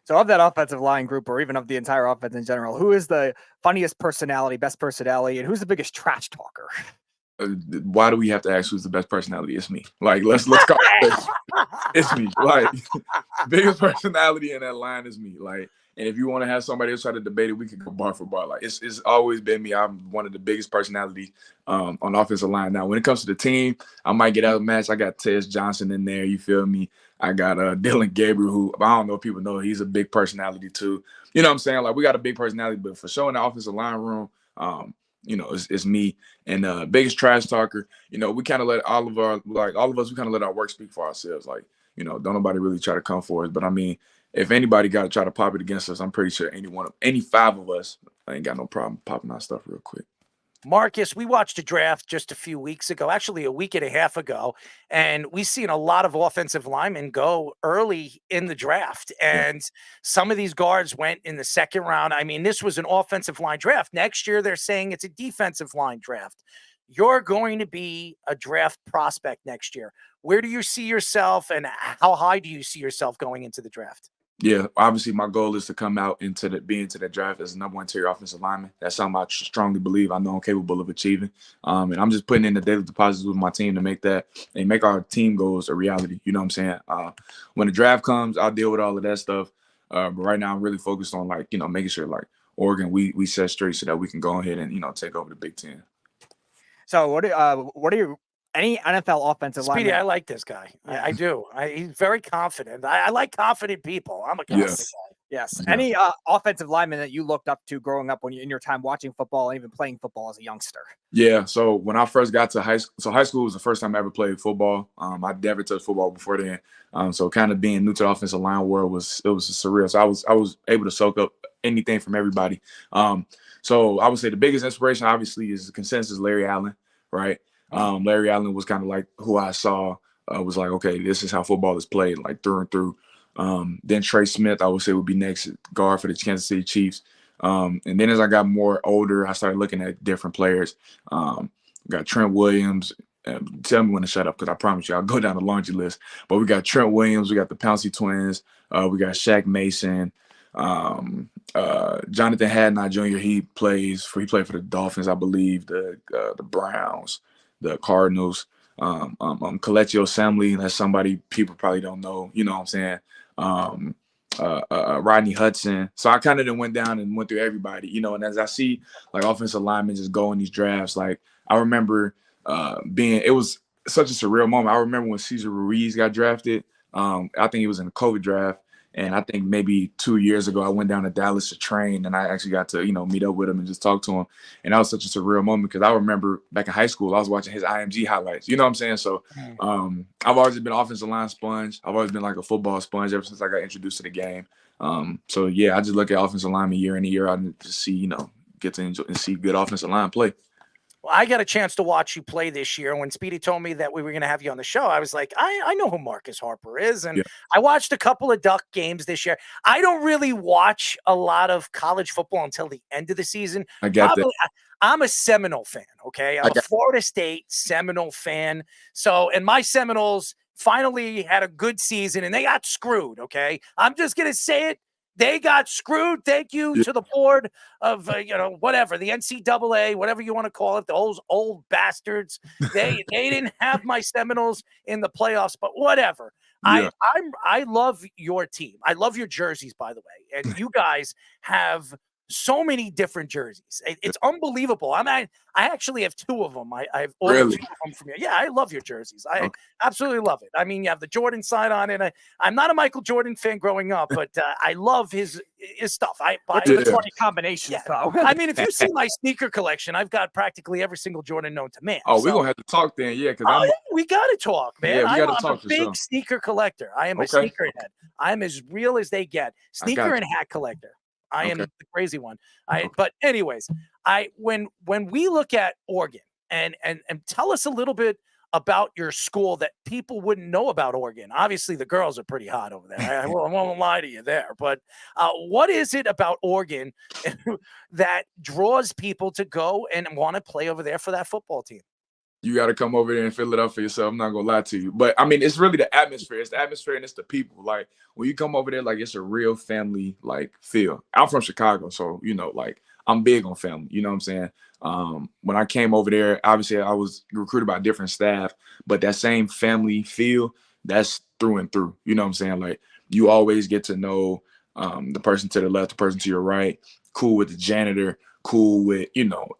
So of that offensive line group, or even of the entire offense in general, who is the funniest personality, best personality, and who's the biggest trash talker? Why do we have to ask who's the best personality? It's me. Like, let's call it. It's me. Like, biggest personality in that line is me. Like, and if you want to have somebody else try to debate it, we can go bar for bar. Like, it's always been me. I'm one of the biggest personalities on the offensive line. Now, when it comes to the team, I might get outmatched. I got Tez Johnson in there. You feel me? I got Dylan Gabriel, who I don't know if people know, he's a big personality too. You know what I'm saying? Like, we got a big personality, but for sure in the offensive line room, it's me. And biggest trash talker, we kind of let all of us, we kind of let our work speak for ourselves. Like, don't nobody really try to come for us. But I mean, if anybody got to try to pop it against us, I'm pretty sure any five of us, I ain't got no problem popping our stuff real quick. Marcus, we watched a draft just a few weeks ago, actually a week and a half ago, and we've seen a lot of offensive linemen go early in the draft. And some of these guards went in the second round. I mean, this was an offensive line draft. Next year, they're saying it's a defensive line draft. You're going to be a draft prospect next year. Where do you see yourself, and how high do you see yourself going into the draft? Yeah, obviously my goal is to come out into the draft as a number one interior offensive lineman. That's something I strongly believe I know I'm capable of achieving. And I'm just putting in the daily deposits with my team to make that and make our team goals a reality. You know what I'm saying? When the draft comes, I'll deal with all of that stuff. But right now I'm really focused on making sure Oregon, we set straight so that we can go ahead and, take over the Big Ten. So what are you any NFL offensive Speedy, lineman? I like this guy. Yeah. I do. He's very confident. I like confident people. I'm a confident guy. Yes. Yeah. Any offensive lineman that you looked up to growing up in your time watching football and even playing football as a youngster? Yeah. So when I first got to high school was the first time I ever played football. I never touched football before then. So kind of being new to the offensive line world was surreal. So I was able to soak up anything from everybody. So I would say the biggest inspiration obviously is the consensus Larry Allen, right? Larry Allen was kind of like who I saw was like, okay, this is how football is played, like through and through. Then Trey Smith, I would say, would be next guard for the Kansas City Chiefs. And then as I got more older, I started looking at different players. Got Trent Williams. Tell me when to shut up because I promise you I'll go down the laundry list. But we got Trent Williams. We got the Pouncey twins. We got Shaq Mason. Jonathan Hadnot Jr. He played for the Dolphins, I believe, the Browns, the Cardinals. Coleccio Assembly, that's somebody people probably don't know. You know what I'm saying? Rodney Hudson. So I kind of went down and went through everybody, and as I see offensive linemen just go in these drafts, I remember it was such a surreal moment. I remember when Cesar Ruiz got drafted. I think he was in the COVID draft. And I think maybe 2 years ago, I went down to Dallas to train, and I actually got to, meet up with him and just talk to him. And that was such a surreal moment because I remember back in high school, I was watching his IMG highlights. You know what I'm saying? So I've always been an offensive line sponge. I've always been like a football sponge ever since I got introduced to the game. So, yeah, I just look at offensive linemen year in and year out and just see, get to enjoy and see good offensive line play. Well, I got a chance to watch you play this year. When Speedy told me that we were going to have you on the show, I was like, I know who Marcus Harper is. And I watched a couple of Duck games this year. I don't really watch a lot of college football until the end of the season. I get that. I'm a Seminole fan, okay? I'm a Florida State Seminole fan. So, and my Seminoles finally had a good season, and they got screwed, okay? I'm just going to say it. They got screwed. Thank you to the board of, whatever, the NCAA, whatever you want to call it, those old bastards. They didn't have my Seminoles in the playoffs, but whatever. Yeah. I love your team. I love your jerseys, by the way. And you guys have so many different jerseys. It's unbelievable. I actually have two of them. I've ordered two of them from you. Yeah, I love your jerseys. I absolutely love it. I mean, you have the Jordan sign on it. I'm not a Michael Jordan fan growing up, but I love his stuff. I buy the 20 combinations, though. I mean, if you see my sneaker collection, I've got practically every single Jordan known to man. Oh, we're going to have to talk then, yeah. We got to talk, man. Yeah, we got to talk I'm a big sneaker collector. I am a sneakerhead. I'm as real as they get. Sneaker and hat collector. I am the crazy one. But anyways, when we look at Oregon and tell us a little bit about your school that people wouldn't know about Oregon. Obviously, the girls are pretty hot over there. I won't lie to you there. But what is it about Oregon that draws people to go and want to play over there for that football team? you got to come over there and fill it up for yourself. I'm not gonna lie to you, but I mean, it's really the atmosphere. It's the atmosphere and it's the people. Like when you come over there, like it's a real family like feel. I'm from Chicago, so you know, like I'm big on family. You know what I'm saying? When I came over there, obviously I was recruited by different staff, but that same family feel, that's through and through. You know what I'm saying? Like you always get to know the person to the left, the person to your right. Cool with the janitor. Cool with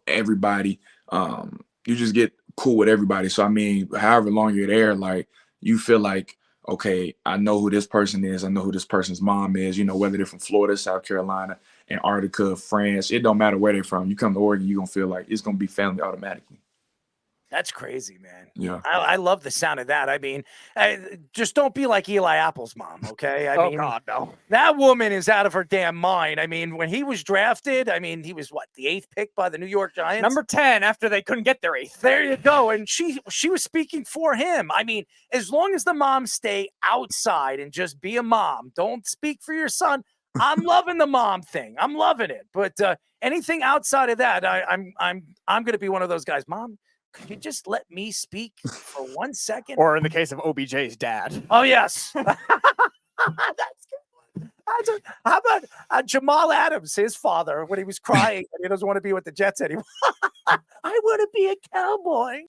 everybody. You just get cool with everybody. So I mean, however long you're there, like you feel like, okay, I know who this person is. I know who this person's mom is. Whether they're from Florida, South Carolina, Antarctica, France, it don't matter where they're from. You come to Oregon, you're gonna feel like it's gonna be family automatically. That's crazy, man. Yeah. I love the sound of that. I mean, just don't be like Eli Apple's mom, okay? I mean, God, no. That woman is out of her damn mind. I mean, when he was drafted, I mean, he was what, the 8th pick by the New York Giants? Number 10 after they couldn't get their 8th. There you go. And she was speaking for him. I mean, as long as the moms stay outside and just be a mom, don't speak for your son. I'm loving the mom thing. I'm loving it. But anything outside of that, I'm going to be one of those guys. Mom, could you just let me speak for 1 second? Or in the case of OBJ's dad. Oh, yes. That's good. How about Jamal Adams, his father, when he was crying and he doesn't want to be with the Jets anymore? I want to be a Cowboy.